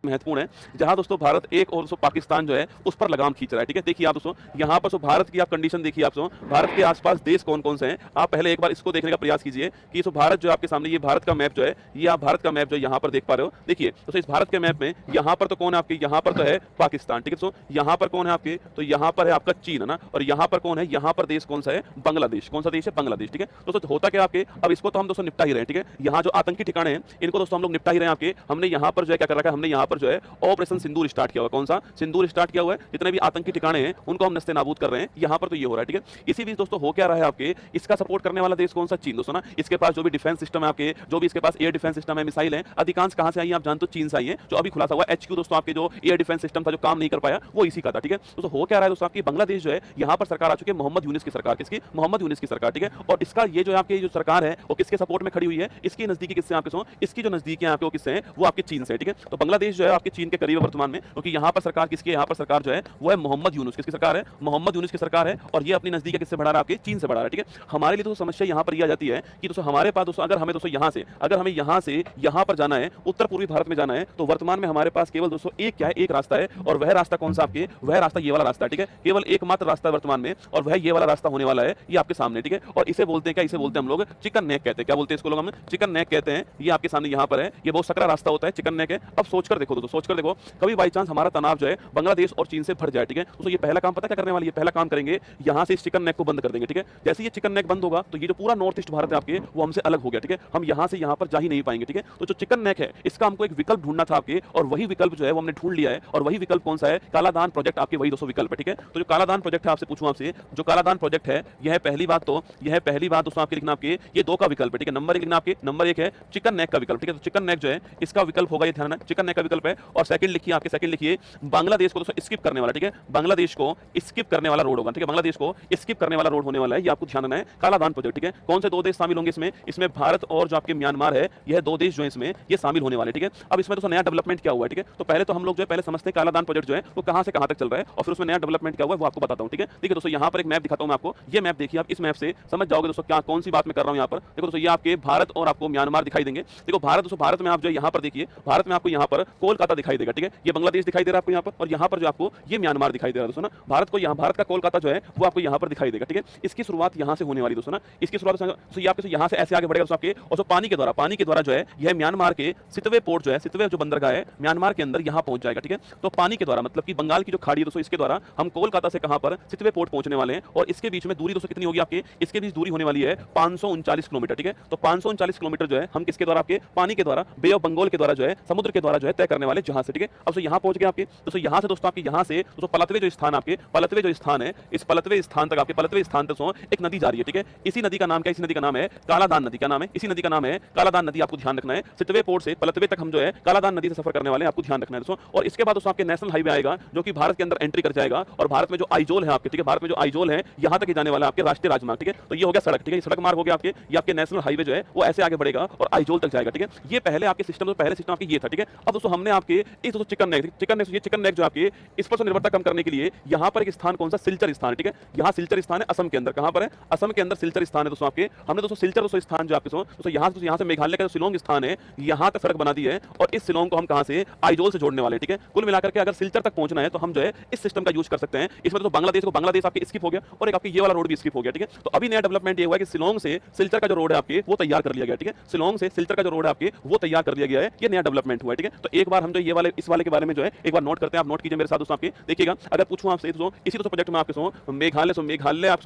महत्वपूर्ण है, जहां दोस्तों भारत एक और दोस्तों पाकिस्तान जो है उस पर लगाम खींच रहा है। ठीक है, देखिए आप दोस्तों यहाँ पर भारत की आप कंडीशन देखिए, आप भारत के आसपास देश कौन कौन से हैं। आप पहले एक बार इसको देखने का प्रयास कीजिए कि भारत जो आपके सामने, ये भारत का मैप जो है, ये आप भारत का मैप जो यहाँ पर देख पा रहे हो। देखिए दोस्तों इस भारत के मैप में यहाँ पर तो कौन है आपके, यहाँ पर तो है पाकिस्तान। ठीक है दोस्तों, यहाँ पर कौन है आपके, तो यहाँ पर है आपका चीन, है ना। और यहाँ पर कौन है, यहाँ पर देश कौन सा है, बांग्लादेश। कौन सा देश है, बांग्लादेश। ठीक है दोस्तों, होता क्या आपके, अब इसको तो हम दोस्तों निपटा ही रहे हैं। ठीक है, यहाँ जो आतंकी ठिकाने हैं इनको दोस्तों हम लोग निपटा ही रहे हैं आपके। हमने यहाँ पर जो है क्या कर रखा है, हमने यहाँ पर जो है ऑपरेशन सिंदूर स्टार्ट किया हुआ। कौन सा, सिंदूर स्टार्ट किया हुआ है। जितने भी आतंकी ठिकाने हैं उनको हम नस्ते नाबूद कर रहे हैं। यहाँ पर तो ये हो रहा है। ठीक है, इसी बीच दोस्तों हो क्या रहा है आपके, इसका सपोर्ट करने वाला देश कौन सा, चीन दोस्तों ना। इसके पास जो भी डिफेंस सिस्टम है आपके, जो भी इसके पास एयर डिफेंस सिस्टम है, मिसाइल है, अधिकांश कहां से आई है आप जानते हो, चीन से आई है। जो अभी खुलासा हुआ एचक्यू दोस्तों, आपके जो एयर डिफेंस सिस्टम था जो काम नहीं कर पाया वो इसी का था। ठीक है दोस्तों, हो क्या रहा है दोस्तों, आपकी बांग्लादेश जो है यहाँ पर सरकार आ चुकी है, मोहम्मद यूनिस की सरकार। किसकी, मोहम्मद यूनिस की सरकार। ठीक है, और इसका ये जो आपकी जो सरकार है वो किसके सपोर्ट में खड़ी हुई है, इसकी नजदीकी किससे आपके सो, इसकी जो नजदीकी है आपके वो किससे है, वो आपके चीन से। ठीक है, तो बांग्लादेश जो है आपके चीन के करीब है वर्तमान में, क्योंकि यहाँ पर सरकार किसकी है, यहाँ पर सरकार जो है वो है मोहम्मद यूनुस। किसकी सरकार है, मोहम्मद यूनुस की सरकार है। और ये अपनी नजदीक किससे बढ़ा रहा है, आपके चीन से बढ़ा रहा है। ठीक है, हमारे लिए तो समस्या यहाँ पर यह आ जाती है कि दोस्तों हमारे पास दोस्तों अगर हमें दोस्तों यहाँ से, अगर हमें यहाँ से यहाँ पर जाना है, उत्तर पूर्वी भारत में जाना है, तो वर्तमान में हमारे पास केवल दोस्तों एक क्या है, एक रास्ता है। और वह रास्ता कौन सा आपके, वह रास्ता ये वाला रास्ता है। ठीक है, केवल एकमात्र रास्ता है वर्तमान में, और वह ये वाला रास्ता होने वाला है, ये आपके सामने। ठीक है, और इसे बोलते हैं क्या, इसे बोलते हैं हम लोग चिकन नेक कहते हैं। क्या बोलते हैं इसको लोग, हम चिकन नेक कहते हैं। ये आपके सामने यहाँ पर है, ये बहुत सकरा रास्ता होता है, चिकन नेक है। अब सोचकर देखो दोस्तों, सोचकर देखो, कभी बाई चांस हमारा तनाव जो है बांग्लादेश और चीन से भर जाए। ठीक है दोस्तों, ये पहला काम पता क्या करने वाली है, पहला काम करेंगे यहाँ से इस चिकन नेक को बंद कर देंगे। ठीक है, जैसे ये चिकन नेक बंद होगा तो ये जो पूरा नॉर्थ ईस्ट भारत है आपके वो हमसे अलग हो गया। ठीक है, हम यहाँ से यहाँ पर जा ही नहीं पाएंगे। ठीक है, तो जो चिकन नेक है इसका हमको एक विकल्प ढूंढना था आपके, और वही विकल्प जो है वो हमने ढूंढ लिया है। और वही विकल्प कौन सा है, कालादान प्रोजेक्ट आपके, वही दोस्तों विकल्प है। ठीक है, तो जो कालादान प्रोजेक्ट है, आपसे पूछूं आपसे, जो कालादान प्रोजेक्ट है, यह पहली बात तो, यह पहली बात दोस्तों आपके लिखना, आपके ये दो का विकल्प है। ठीक है, नंबर एक लिखना आपके, नंबर एक है चिकन नेक का विकल्प। ठीक है, तो चिकन नेक जो है इसका विकल्प होगा, ये ध्यान रखना, चिकन नेक का विकल्प है। और सेकंड लिखिए आपके, सेकंड लिखिए बांग्लादेश को दोस्तों स्किप करने वाला। ठीक है, बांग्लादेश को स्किप करने वाला रोड होगा। ठीक है, बांग्लादेश को स्किप करने वाला रोड होने वाला है, ये आपको ध्यान रखना है, कालादान प्रोजेक्ट। ठीक है, कौन से दो देश शामिल होंगे इसमें, इसमें भारत और जो आपके म्यांमार है, यह दो देश जो है इसमें ये शामिल होने वाले। ठीक है, अब इसमें दोस्तों नया डेवलपमेंट क्या हुआ है। ठीक है, तो पहले तो हम लोग जो है पहले समझते हैं कालादान प्रोजेक्ट जो है वो कहां से कहां तक चल रहा है, और फिर उसमें नया डेवलपमेंट क्या हुआ है वो आपको बताता हूं। ठीक है, देखिए दोस्तों यहाँ पर एक मैप दिखाता हूं मैं आपको, ये मैप देखिए, आप इस मैप से समझ जाओगे दोस्तों क्या कौन सी बात मैं कर रहा हूं। यहाँ पर देखो दोस्तों, ये आपके भारत और आपको म्यांमार दिखाई देंगे। देखो भारत दोस्तों, भारत में आप जो यहाँ पर देखिए, भारत में आपको यहाँ पर कोलकाता दिखाई देगा। ठीक है, ये बांग्लादेश दिखाई दे रहा है आपको यहाँ पर, और यहाँ पर जो आपको ये म्यांमार दिखाई दे रहा है दोस्तों ना। भारत को यहाँ, भारत का कोलकाता जो है वो आपको यहाँ पर दिखाई देगा। ठीक है, इसकी शुरुआत यहाँ से होने वाली दोस्तों ना, इसकी शुरुआत तो ये आपके यहाँ से ऐसे आगे बढ़ेगा दोस्तों आपके, और जो पानी के द्वारा, पानी के द्वारा जो है यह म्यांमार के सितवे पोर्ट जो है, सितवे जो बंदरगाह है म्यांमार के अंदर यहाँ पहुंच जाएगा। ठीक है, तो पानी के द्वारा मतलब कि बंगाल की जो खाड़ी है दोस्तों, इसके द्वारा हम कोलकाता से कहां पर, सितवे पोर्ट पहुंचने वाले हैं। और इसके बीच में दूरी दोस्तों कितनी होगी आपके, इसके बीच दूरी होने वाली है 539 किलोमीटर। ठीक है, तो 539 किलोमीटर जो है हम किसके द्वारा, आपके पानी के द्वारा, बे ऑफ बंगाल के द्वारा जो है, समुद्र के द्वारा जो है तय करने वाले जहां से। ठीक है, अब तो यहाँ पहुंच गए आपके दोस्तों, यहाँ से दोस्तों आपके यहाँ से दोस्तों पलतवे जो स्थान, आपके पलतवे जो स्थान है, इस पलतवे स्थान तक, आपके पलतवे स्थान तक एक नदी जा रही है। ठीक है, इसी नदी का नाम क्या, इसी नदी का नाम है कालादान नदी। क्या नाम है, इसी नदी का नाम है कालादान नदी। आपको ध्यान रखना है, सितवे पोर्ट से पलतवे तक हम जो है कालादान नदी से सफर करने वाले हैं, आपको ध्यान रखना है दोस्तों। और इसके बाद दोस्तों आपके नेशनल हाईवे आएगा जो कि भारत के अंदर एंट्री कर जाएगा, और भारत में जो आइजोल है आपके, ठीक है, भारत में जो आइजोल है यहाँ तक ही जाने वाला है आपके राष्ट्रीय राजमार्ग। ठीक है, तो ये हो गया सड़क। ठीक है, सड़क मार्ग हो गया आपके, ये आपके नेशनल हाईवे जो है वो ऐसे आगे बढ़ेगा और आइजोल तक जाएगा। ठीक है, ये पहले आपके सिस्टम, पहले सिस्टम आपके ये था। ठीक है, अब दोस्तों हमने आपके इस दोस्तों चिकन नेक, ये चिकन नेक जो आपके इस पर निर्भरता कम करने के लिए यहाँ पर एक स्थान कौन सा, सिलचर स्थान। ठीक है, यहाँ सिलचर स्थान है असम के अंदर, कहां पर है, असम के अंदर सिलचर स्थान है दोस्तों आपके। हमने दोस्तों सिलचर दोस्तों स्थान जो आपके दोस्तों यहाँ से मेघालय का जो शिलोंग स्थान है यहाँ तक सड़क बना दी है, और इस शिलोंग को हम कहां से, आइजोल से जोड़ने वाले हैं। ठीक है, कुल मिलाकर के अगर सिलचर तक पहुंचना है तो हम जो है इस सिस्टम का यूज कर सकते हैं। इसमें तो बांग्लादेश को, बांग्लादेश आपके स्किप हो गया, और एक आपके ये वाला रोड भी स्किप हो गया। ठीक है, तो अभी नया डेवलपमेंट ये हुआ है कि शिलोंग से सिलचर का जो रोड है आपके वो तैयार कर लिया गया। ठीक है, शिलोंग से सिलचर का जो रोड है आपके वो तैयार कर लिया गया है, ये नया डेवलपमेंट हुआ है। ठीक है, तो एक बार हम जो ये वाले, इस वाले के बारे में जो है एक बार नोट करते हैं, आप नोट कीजिए मेरे साथ दोस्तों आपके। देखिएगा, अगर पूछूं आपसे तो इसी दोस्तों प्रोजेक्ट में आपके मेघालय,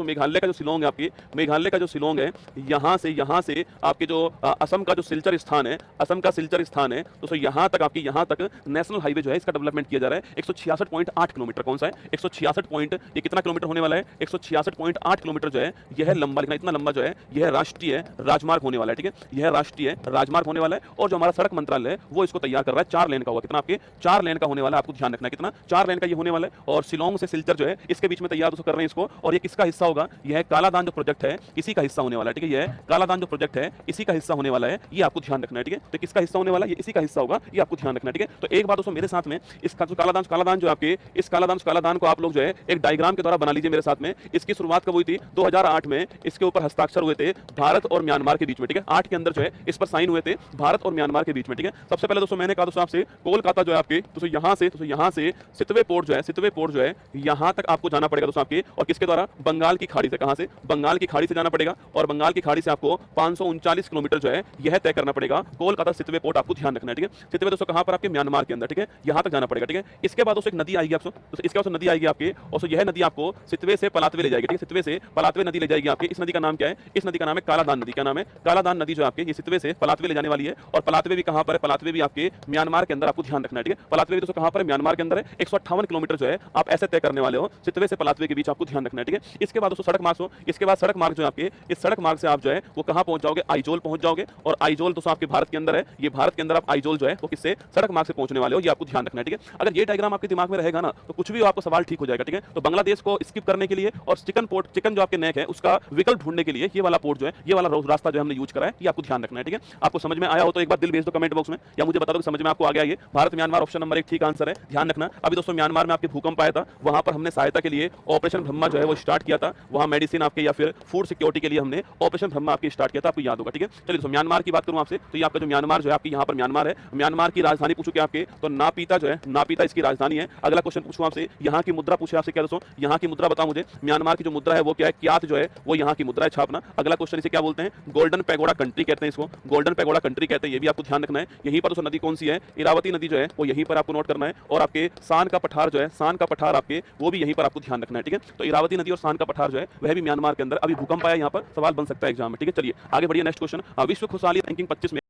मेघालय का जो शिलोंग है आपकी, मेघालय का जो शिलोंग है, यहाँ से आपके जो असम का जो सिलचर स्थान है, असम का सिलचर स्थान है दोस्तों, यहाँ तक आपकी, यहाँ तक नेशनल हाईवे जो है इसका डेवलपमेंट किया जा रहा है। 166.8 किलोमीटर, कौन सा है 166 पॉइंट, ये कितना किलोमीटर होने वाला है, 166.8 किलोमीटर जो है यह लंबा, लिखना इतना लंबा जो है यह राष्ट्रीय राजमार्ग होने वाला है। ठीक है, यह राष्ट्रीय राजमार्ग होने वाला है, और जो हमारा सड़क मंत्रालय है वो इसको तैयार कर रहा है। 4 लेन का होगा, कितना आपके 4 लेन का होने वाला है, आपको ध्यान रखना है कितना 4 लेन का ये होने वाला है। और शिलोंग से सिलचर जो है इसके बीच में तैयार दोस्तों कर रहे हैं इसको, और ये किसका हिस्सा होगा, यह कालादान जो प्रोजेक्ट है इसी का हिस्सा होने वाला है। ठीक है, यह कालादान जो प्रोजेक्ट है इसी का हिस्सा होने वाला है, ये आपको ध्यान रखना है। ठीक है, तो किसका हिस्सा होने वाला है, ये इसी का हिस्सा होगा, ये आपको ध्यान रखना है। ठीक है, तो एक बात दोस्तों मेरे साथ में इसका जो कालादान जो आपके, इस कालादान को आप लोग जो है एक डायग्राम के द्वारा बना लीजिए मेरे साथ में। इसकी शुरुआत कब हुई थी, 2008 में इसके ऊपर हस्ताक्षर हुए थे भारत और म्यांमार के बीच में। ठीक है, 8 के अंदर जो है इस पर साइन हुए थे भारत और म्यांमार के बीच में। ठीक है, सबसे पहले दोस्तों मैंने कहा दोस्तों आपसे कोलकाता जो है आपके दोस्तों यहाँ से सितवे पोर्ट जो है यहाँ तक आपको जाना पड़ेगा दोस्तों आपके, और किसके द्वारा, बंगाल की खाड़ी से। कहां से, बंगाल की खाड़ी से जाना पड़ेगा, और बंगाल की खाड़ी से आपको 539 किलोमीटर जो है यह तय करना पड़ेगा कोलकाता सितवे पोर्ट, आपको ध्यान रखना है, ठीक है। सितवे दोस्तों कहां पर, आपके म्यांमार के अंदर, ठीक है, यहां तक जाना पड़ेगा, ठीक है। इसके बाद दोस्तों एक नदी आएगी आपको, तो इसके बाद नदी आएगी आपके, और यह नदी आपको सितवे से पलातवे ले जाएगी, ठीक है, सितवे से पलातवे नदी ले जाएगी आपके। इस नदी का नाम क्या है, इस नदी का नाम है कालादान नदी। क्या नाम है, कालादान नदी जो आपके ये सितवे से पलातवे ले जाने वाली है, और पलातवे भी कहां पर है, पलातवे भी आपके म्यांमार के अंदर, आपको ध्यान रखना है, ठीक है। पलातवे भी दोस्तों कहां पर है, म्यांमार के अंदर है। 158 किलोमीटर जो है आप ऐसे तय करने वाले हो सितवे से पलातवे के बीच, आपको ध्यान रखना है, ठीक है। इसके बाद दोस्तों सड़क मार्ग, इसके बाद सड़क मार्ग जो आपके, इस सड़क मार्ग से आप जो है वो कहां पहुंच जाओगे, आइजोल पहुंच जाओगे, और आइजोल दोस्तों आपके भारत के अंदर है, ये भारत के अंदर आप आइजोल जो है वो किससे, सड़क मार्ग से पहुंचने वाले हो, ये आपको ध्यान रखना है, ठीक है। अगर ये डायग्राम आपके दिमाग में रहेगा ना तो कुछ भी आपको सवाल ठीक हो जाएगा, ठीक है। तो बांग्लादेश को स्किप करने के लिए और चिकन जो आपके नेक है उसका विकल्प ढूंढने के लिए ये वाला पोर्ट जो है, ये वाला रास्ता जो हमने यूज करा है, ये आपको ध्यान रखना है, ठीक है। आपको समझ में आया हो तो एक बार दिल भेज दो कमेंट बॉक्स में, या मुझे बता दो कि समझ में आपको आ गया। ये भारत म्यांमार ऑप्शन नंबर 1 ठीक आंसर है, ध्यान रखना। अभी दोस्तों म्यांमार में आपके भूकंप आया था, वहां पर हमने सहायता के लिए ऑपरेशन ब्रह्मा जो है वो स्टार्ट किया था, वहां मेडिसिन आपके या फिर फूड सिक्योरिटी के लिए हमने ऑपरेशन ब्रह्मा आपके स्टार्ट किया था, आपको याद होगा, ठीक है। चलिए दोस्तों म्यांमार की बात करूं आपसे, तो ये आपका जो म्यांमार जो है आपकी, यहाँ पर म्यांमार है, म्यांमार की राजधानी पूछू क्या आपके, तो नापीता जो है, नापीता इसकी राजधानी है। अगला क्वेश्चन पूछूं आपसे, यहाँ की मुद्रा पूछे आपसे, क्या दोस्तों यहाँ की मुद्रा बताओ मुझे, म्यांमार की जो मुद्रा है वो क्या है, क्यात जो है वो यहाँ की मुद्रा है छापना। अगला क्वेश्चन इसे क्या बोलते हैं, गोल्डन पैगोडा कंट्री कहते हैं, इसको गोल्डन पैगोडा कंट्री कहते हैं, ये भी आपको ध्यान रखना है। यहीं पर दोस्तों नदी कौन सी है, इरावती नदी जो है वो यहीं पर आपको नोट करना है, और आपके सान का पठार जो है, सान का पठार आपके वो भी यहीं पर आपको ध्यान रखना है, ठीक है। तो इरावती नदी और सान का पठार जो है वह भी म्यांमार के अंदर। अभी भूकंप आया, यहाँ पर सवाल बन सकता है एग्जाम में, ठीक है। चलिए आगे बढ़िए, नेक्स्ट क्वेश्चन, विश्व खुशहाली रैंकिंग 25 में